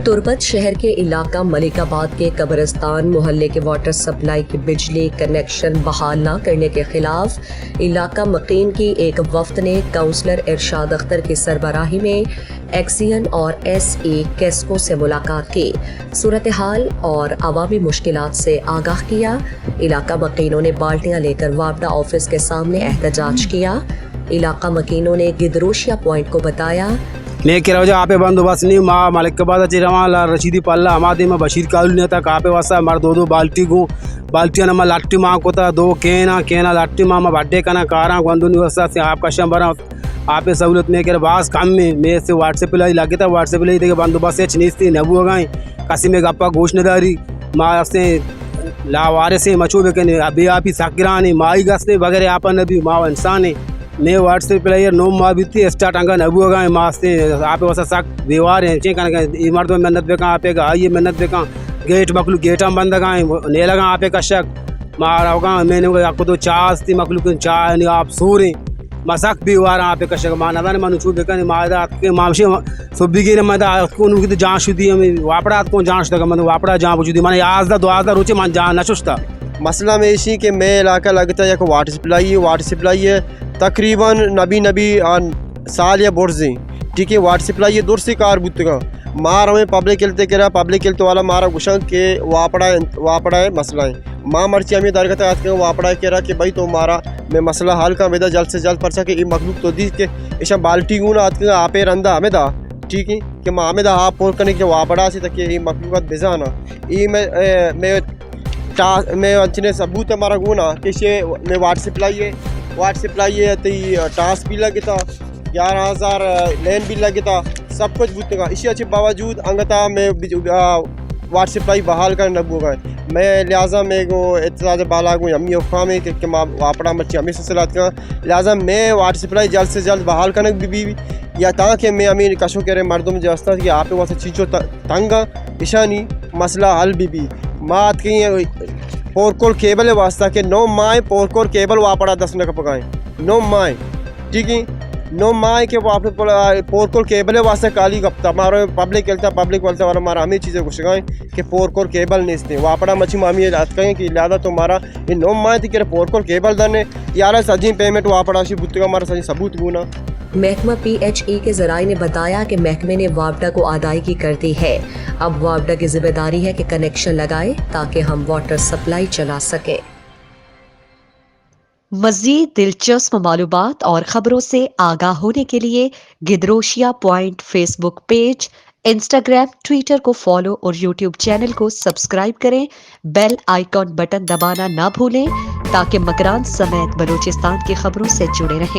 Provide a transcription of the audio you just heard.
तुर्बत शहर के इलाका मलिकाबाद के कब्रिस्तान मोहल्ले के वाटर सप्लाई की बिजली कनेक्शन बहाल न करने के खिलाफ इलाका मकीन की एक वफ्द ने काउंसलर इरशाद अख्तर की सरबराही में एक्सियन और SE केस्को से मुलाकात की, सूरत हाल और अवामी मुश्किलात से आगाह किया। इलाका मकीनों ने बाल्टियां लेकर वापडा ऑफिस के सामने एहतजाज किया। इलाका मकीनों ने गिदरोशिया पॉइंट को बताया, मैं कह रहा आपे बंदोबस्त नहीं माँ मलिकाबाद अच्छी रवा रशीदी पल्ला हमारे में बशीर कालू नहीं था कापे वास्ता मार दो बाल्टी को बाल्टियाँ नमा लाट्टी माँ को था दो केना लाट्टी माँ बड्डे का ना कारा गंदू निवस्था से आपका शंबरा आपे सहूलत में कह बास काम में मैं से व्हाट्सएप लाई लगे था व्हाट्सएप लाई देखे बंदोबस्त से चनीस थी नबू गए कसी में गप्पा घोषणादारी माँ से लावारे से मचो बेकने अभी आप ही साकिरानी माई गसने वगैरह आप नबी माँ इंसान मैं व्हाट्सएप प्लेयर नो माँ बीती स्टार्ट अंगा नबू गए माँ से आप वैसा सक व्यवहार है चेक इमारत में मेहनत बेका आपेगा आइए मेहनत बेका गेट मखलू गेटा बंद गाए ने लगा आपे का शक मार होगा मैंने आपको तो चास थी मखलू चाय नहीं आप सो रहे मसाक भी वार आपे का शक माँ नदाने मनु छू बेका नहीं मादा आपके मामशे सुबह की मदा को उनकी तो जांच शुदी हमें वापड़ा को जांच तक मतलब वापड़ा जांच पूछी माने आज दा 2000 रुचे मान जान नशुस्ता मसला में इसी के मैं इलाका लगता है कि वाटर सप्लाई है तकरीबन नबी साल या बोर्जी ठीक है वाटर सप्लाई है दूर से कार बुतगा मार हमें पब्लिक खेलते करा पब्लिक खेलते वाला मारा गुशंग के वापड़ा है मसला है माँ मर्ची हमें दरगत आज के वापड़ा है कह कि भाई तो मारा मैं मसला हल का मेदा जल्द से जल्द परसा कि मखलूक तो दी के ऐसा बाल्टी गुना आज के आपे रंदा हमें दा ठीक है कि माँ हमें दा आप पोर करने के वापड़ा से तक ये मखलूक बेजाना ये मैं अच्छे सबूत हमारा गुना कि मैं वाटर सप्लाई है तो टास्क भी लगे था 11,000 लेन भी लगे था सब कुछ बुतगा इसी अच्छे बावजूद अंगता मैं वाटर सप्लाई बहाल कर नबू गए मैं लिहाजा मैं को एतजाज बाला को अम्मी अफा में कि माँ वापड़ा मच्छी हमें सलात का लिहाजा मैं वाटर सप्लाई जल्द से जल्द बहाल करने भी या ताकि मैं अमीर कशो कह रहे मर्दों जो अस्ता कि आप वैसे चीज़ों तंगा ईशानी मसला हल भी मात की पोरकोल केबल वास्ता के 9 माह पोरकोल केबल वापड़ा 10 न पकाएं 9 माह ठीक है 9 माह के पोरकोल केबल वास्ते काली गप्ता मारो पब्लिक खेलता पब्लिक वालता वाला मारा हमें चीज़ें घुस गए कि पोरकोल केबल नहीं इसते वापड़ा मच्छी मामी कहें कि लिहाजा तो मारा ये 9 माह थी कि पोरकोल केबल दने यार सजी पेमेंट वापड़ा सी बुतगा मारा सजी सबूत गुना। महकमा PHE के जराये ने बताया कि महकमे ने वापडा को अदायगी कर दी है। अब वापडा की जिम्मेदारी है कि कनेक्शन लगाए ताकि हम वाटर सप्लाई चला सके। मज़ीद दिलचस्प मालूमात और खबरों से आगाह होने के लिए Gedrosia point Facebook page, Instagram, Twitter को फॉलो और यूट्यूब चैनल को सब्सक्राइब करें। बेल आइकॉन बटन दबाना ना भूलें ताकि मकरान समेत बलूचिस्तान की खबरों से जुड़े रहें।